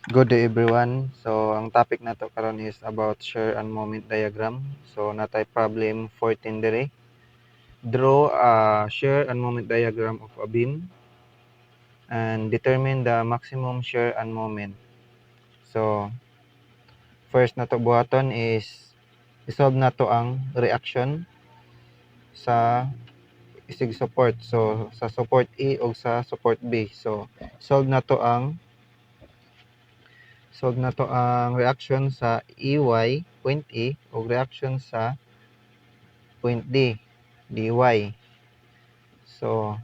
Good day everyone. So ang topic nato karon is about shear and moment diagram. So natay problem 14 dire. Draw a shear and moment diagram of a beam and determine the maximum shear and moment. So first nato buhaton is isolve nato ang reaction sa isig support. So sa support A o sa support B. So solve nato ang reaction sa EY point A o reaction sa point D, dy. So,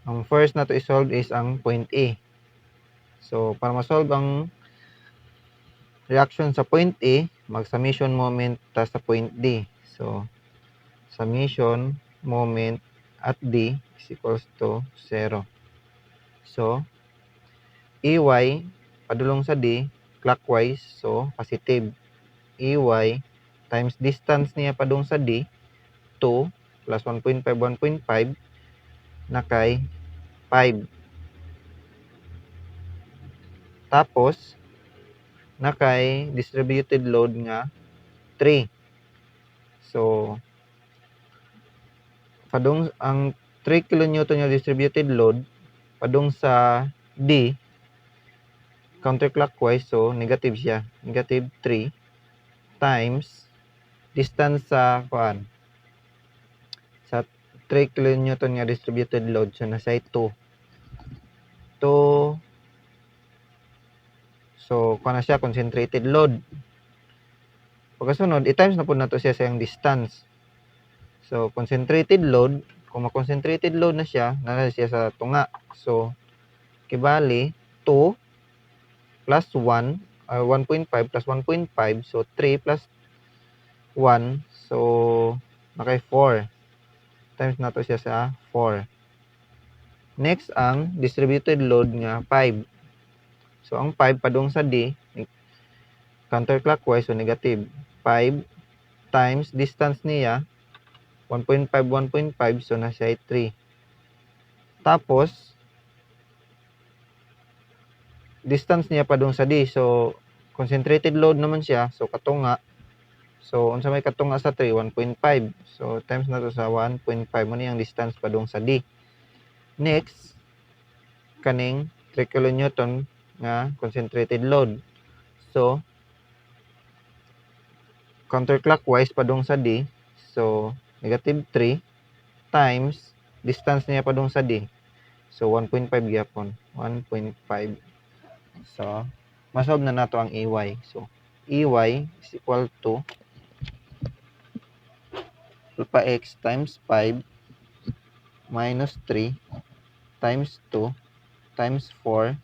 ang first na to i-solve is ang point A. So, para ma-solve ang reaction sa point A, mag-summation moment ta sa point D. So, summation moment at D is equals to 0. So, EY padulong sa D, clockwise, so positive. EY times distance niya padung sa D, 2 plus 1.5, 1.5 na kay 5. Tapos, na kay distributed load nga 3. So, padung ang 3 kN nga distributed load padung sa D counterclockwise, so negative siya. Negative 3 times distance sa kuan sa 3 kN nga distributed load, so nasa 2. So kuan na siya, concentrated load. Pagkasunod, i-times na po nato siya sa yung distance. So concentrated load, kung ma-concentrated load na siya, nana siya sa tunga. So kibali 2 plus 1 or 1.5 plus 1.5, so 3 plus 1, so nakay 4 times nato siya sa 4. Next ang distributed load nga 5. So ang 5 padung sa D counterclockwise, so negative 5 times distance niya 1.5, 1.5, so nasa 3. Tapos distance niya padung sa D, so concentrated load naman siya, so katunga. So unsa may katunga sa 3, 1.5. So times na to sa 1.5 mo ni ang distance padung sa D. Next, kaning 3 kN nga concentrated load. So counterclockwise padung sa D, so negative 3 times distance niya padung sa D. So 1.5 gyapon, 1.5. So masolve na nato ang EY. So EY is equal to alpha x times 5 minus 3 times 2 times 4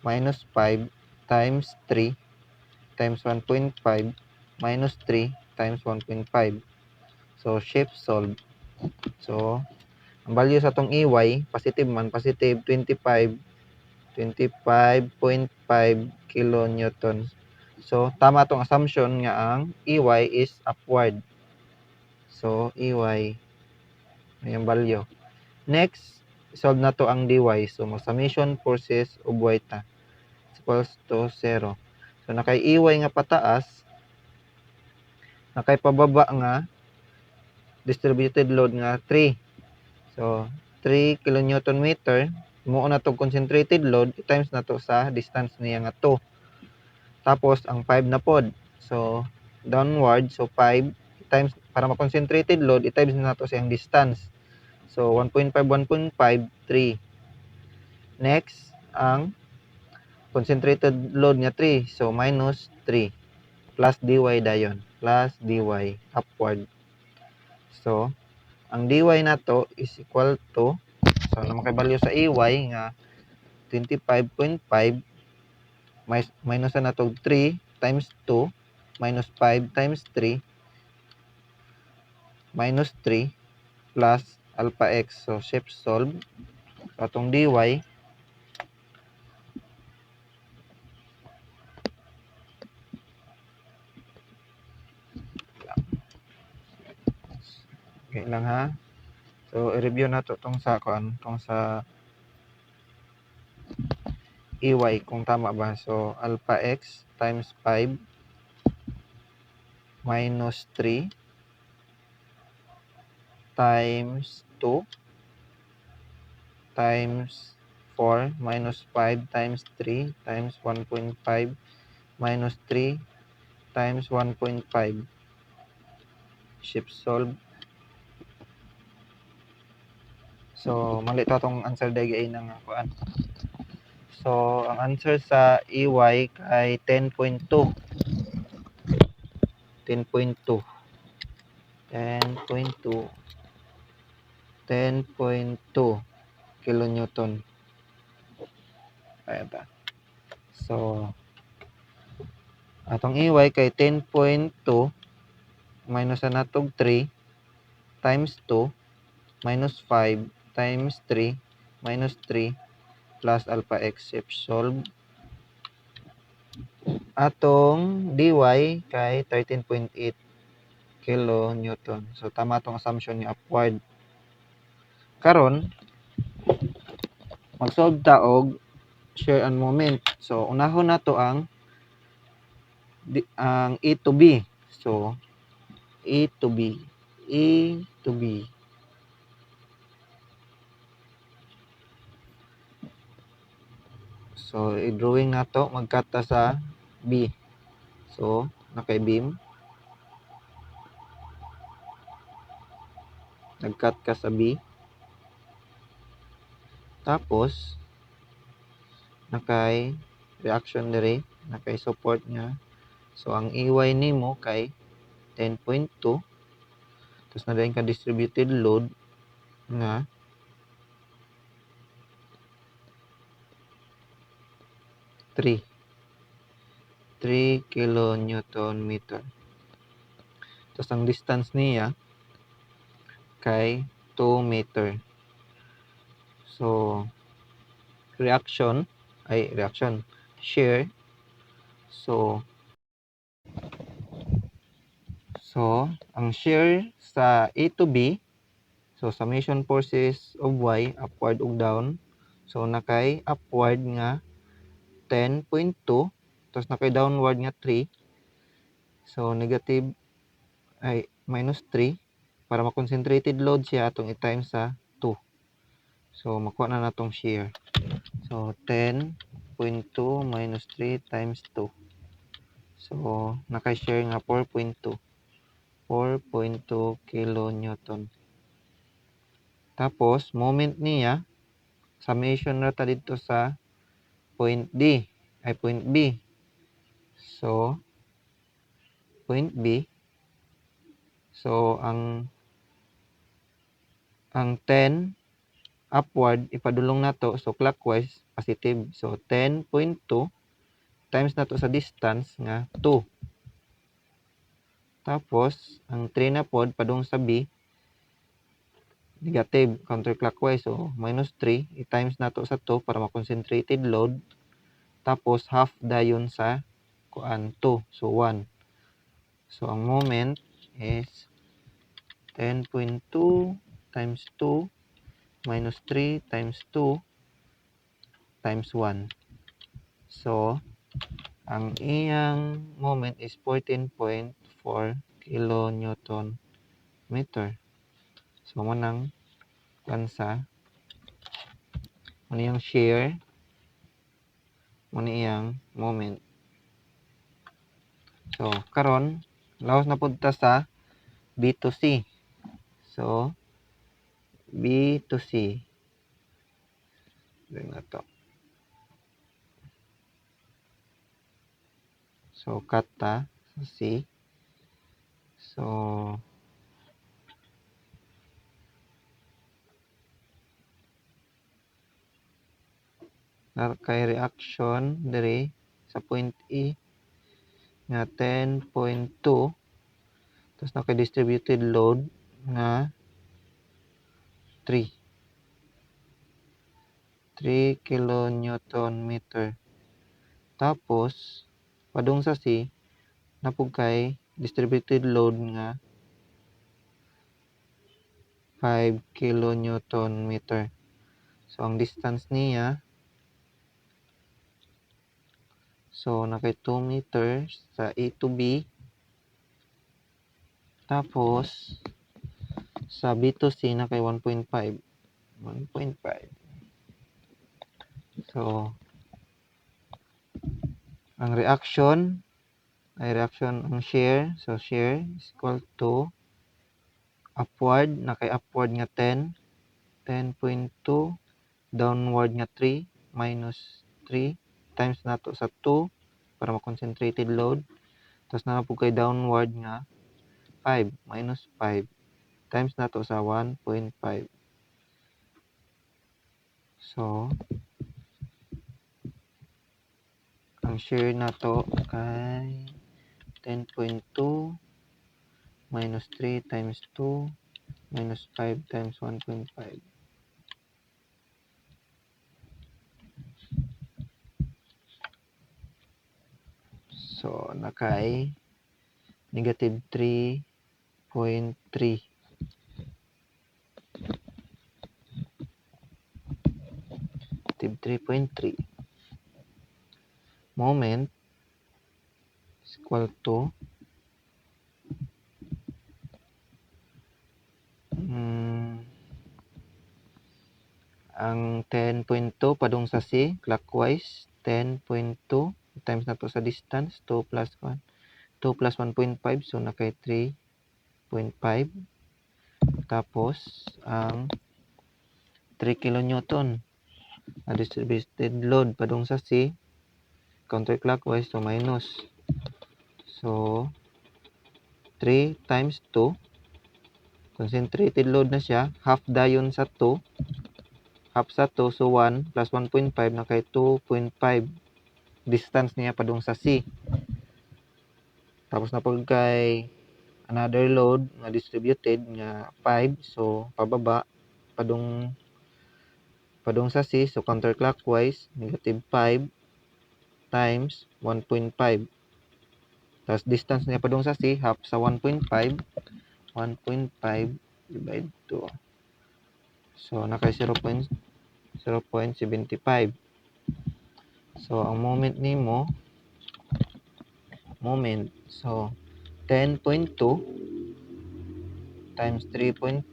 minus 5 times 3 times 1.5 minus 3 times 1.5. So shift solve. So ang value sa tong EY, positive man, positive 25.5 kilonewtons. So tama tong assumption nga ang EY is upward. So EY yung value. Next, solve na to ang dy. So summation forces of y ta equals to 0. So nakay EY nga pataas, nakay pababa nga distributed load nga 3. So 3 kilonewton meter, mo na to concentrated load, times na to sa distance niya nga 2. Tapos ang 5 na pod. So downward, so 5 times para ma-concentrated load, i-times na to sa yung distance. So 1.5, 1.5, 3. Next, ang concentrated load niya 3. So minus 3 plus dy dayon, plus dy upward. So ang dy nato is equal to, so na makay-value sa EY nga 25.5 minus na to 3 times 2 minus 5 times 3 minus 3 plus alpha x. So shift solve. So atong dy okay lang ha. So i-review nato tong sa kuan, tong sa EY kung tama ba. So, alpha x times 5 minus 3 times 2 times 4 minus 5 times 3 times 1.5 minus 3 times 1.5. Shift solve. So, mali to atong answer dagay ng kuan. So, ang answer sa EY kay 10.2. 10.2. 10.2. 10.2 kilonewton. Ayan ta. So, atong EY kay 10.2 minus na natog 3 times 2 minus 5 times 3 minus 3 plus alpha x. If solve, atong dy kay 13.8 kilonewton. So, tama atong assumption ni upward. Karon, mag-solve ta og shear and moment. So, unahon nato ang A to B. So, A to B. A to B. So, i-drawing nato mag-cut ta sa B. So, naka-beam. Nag-cut ka sa B. Tapos, nakay reaction diri, nakay support nga. So, ang EY nimo kay 10.2. Tapos na rin ka distributed load nga 3 kilonewton meter. Tapos ang distance niya kay 2 meter. So, shear. So, ang shear sa A to B, so summation forces of Y, upward ug down. So, nakay upward nga 10.2, tapos nakay downward nga 3. So, negative ay minus 3 para ma-concentrated load siya atong i-times sa 2. So, makuha na natong shear. So, 10.2 minus 3 times 2. So, naka-share nga 4.2. 4.2 kilonewton. Tapos, moment niya, summation na ta dito sa point B. So, point B. So, ang 10 upward, ipadulong na to. So, clockwise, positive. So, 10.2 times na to sa distance nga 2. Tapos, ang 3 na pod, padung sa B, negative, counterclockwise. So, minus 3, i-times na to sa 2 para ma-concentrated load. Tapos, half dayon sa 2. So, 1. So, ang moment is 10.2 times 2 minus 3 times 2 times 1. So, ang iyang moment is 14.4 kilonewton meter. So, manang kansa, maniyang shear, maniyang moment. So, karon lawas na punta sa B to C. So, B to C. Dito na to. So, cut ta sa C. So, kay reaction diri sa point E nga 10.2. Tapos naka-distributed load nga 3 kilonewton meter. Tapos, padung sa C, napug kay distributed load nga 5 kilonewton meter. So, ang distance niya So, nakay 2 meters sa A to B. Tapos, sa B to C, nakay 1.5. 1.5. So, ang reaction, ang share. So, share is equal to upward, nakay upward nga 10. 10.2. Downward nga 3 minus 3 times nato sa 2 para ma-concentrated load. Tapos na po kay downward nga 5 minus 5 times nato sa 1.5. So, ang share nato kay 10.2 minus 3 times 2 minus 5 times 1.5. So, nakay negative 3.3. Negative 3.3. Moment is equal to ang 10.2 padung sa C, clockwise, 10.2 times na to sa distance, 2 plus 1, 2 plus 1.5, so nakay 3.5. Tapos, ang 3 kilonewton na distributed load padung sa C, counterclockwise, so minus. So, 3 times 2, concentrated load na siya, half dayon sa 2, half sa 2, so 1 plus 1.5 na kay 2.5 distance niya padung sa C. Tapos na po kay another load nga distributed nga 5, so pababa padung sa C, so counterclockwise, negative 5 times 1.5. Tapos distance niya padung sa C, half sa 1.5, 1.5 divide 2. So, naka 0.75. So, ang moment nimo, so 10.2 times 3.5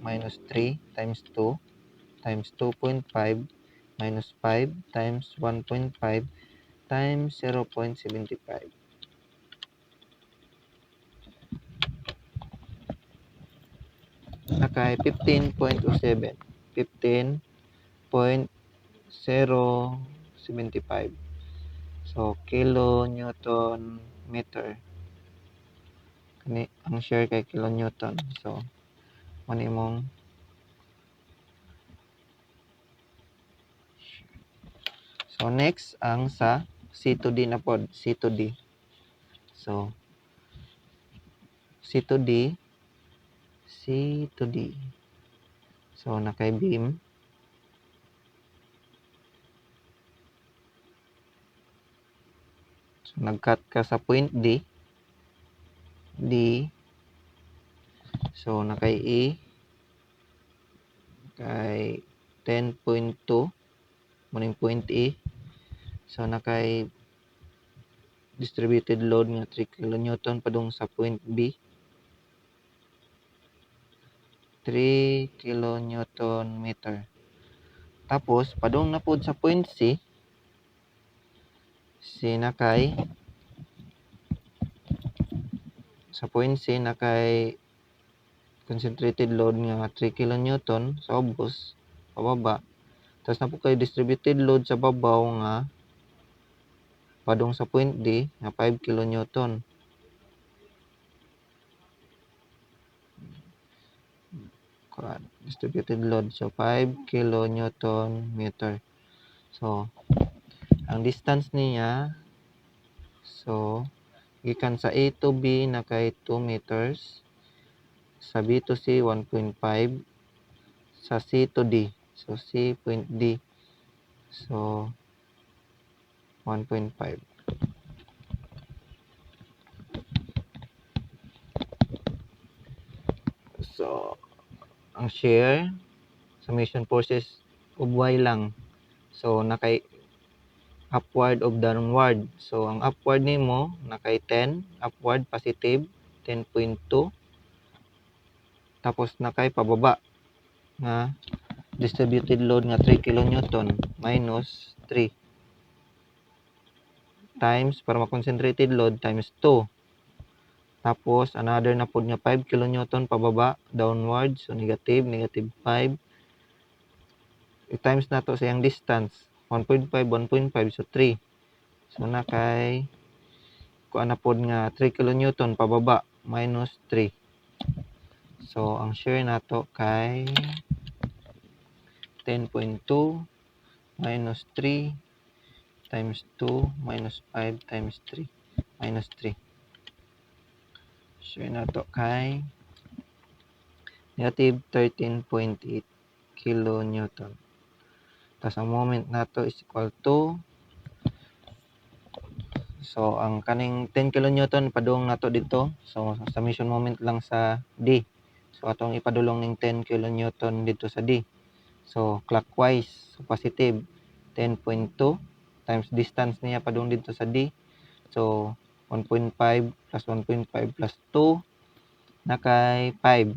minus 3 times 2 times 2.5 minus 5 times 1.5 times 0.75. Nakay 15.07. 15.075. So, kilonewton meter. Kani ang share kay kilonewton. So, manimong so next ang sa C to D na pod, C to D. So, C to D. So, nakay beam. So, nag-cut ka sa point D. So, nakay E. Kay 10.2. Muning point E. So, nakay distributed load nga 3 kilonewton padung sa point B. 3 kilonewton meter. Tapos, padung na pod sa point C, nakay concentrated load nga 3 kilonewton sa ubos, pababa. Tapos na po kay distributed load sa babaw nga padung sa point D nga 5 kilonewton. Distributed load, so 5 kilonewton meter. So, ang distance niya, so, gikan sa A to B na kay 2 meters, sa B to C 1.5, sa C to D, so C point D, so 1.5. So, ang share, summation forces ug Y lang. So, nakay upward of downward. So ang upward nimo nakay 10, upward positive 10.2, tapos nakay pababa nga distributed load nga 3 kilonewton minus 3 times para ma-concentrated load times 2. Tapos another na pod nga 5 kilonewton pababa downward, so negative 5. I-times nato sa iyang distance 1.5 so 3. So nakay kuan na pod nga 3 kilonewton pababa minus 3. So ang share nato kay 10.2 minus 3 times 2 minus 5 times 3 minus 3. Share nato kay negative 13.8 kilonewton. Tapos ang moment nato is equal to, so ang kaning 10 kilonewton padung nato dito. So summation moment lang sa D. So atong ipadulong ning 10 kilonewton dito sa D. So clockwise, so positive 10.2 times distance niya padung dito sa D. So 1.5 plus 1.5 plus 2 nakay 5.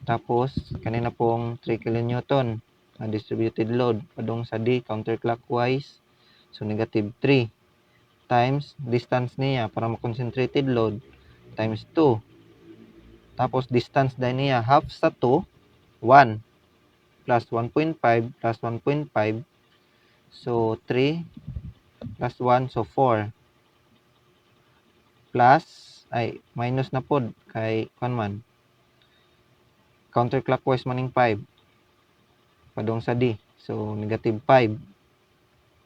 Tapos kanina pong 3 kilonewton na distributed load padung sa D counterclockwise. So negative 3 times distance niya para ma-concentrated load times 2. Tapos distance din niya half sa 2, 1 plus 1.5 plus 1.5. So 3 plus 1, so 4. Plus ay minus na pod kay kan man counterclockwise maning 5 padung sa D. So negative 5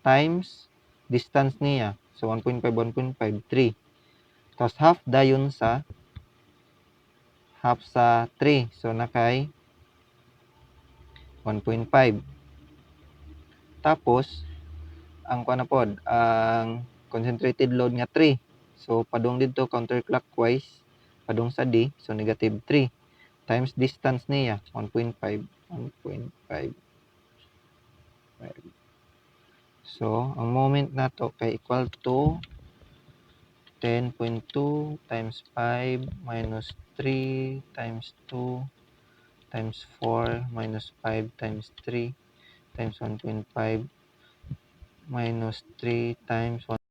times distance niya. So 1.5 3. Tapos half dayon sa half sa 3. So nakay 1.5. Tapos ang kuan na pod, ang concentrated load nga 3. So padung didto counterclockwise padung sa D. So negative 3 times distance niya 1.5. So ang moment nato kay equal to 10.2 times 5 minus 3 times 2 times 4 minus 5 times 3 times 1.5 minus 3 times 1.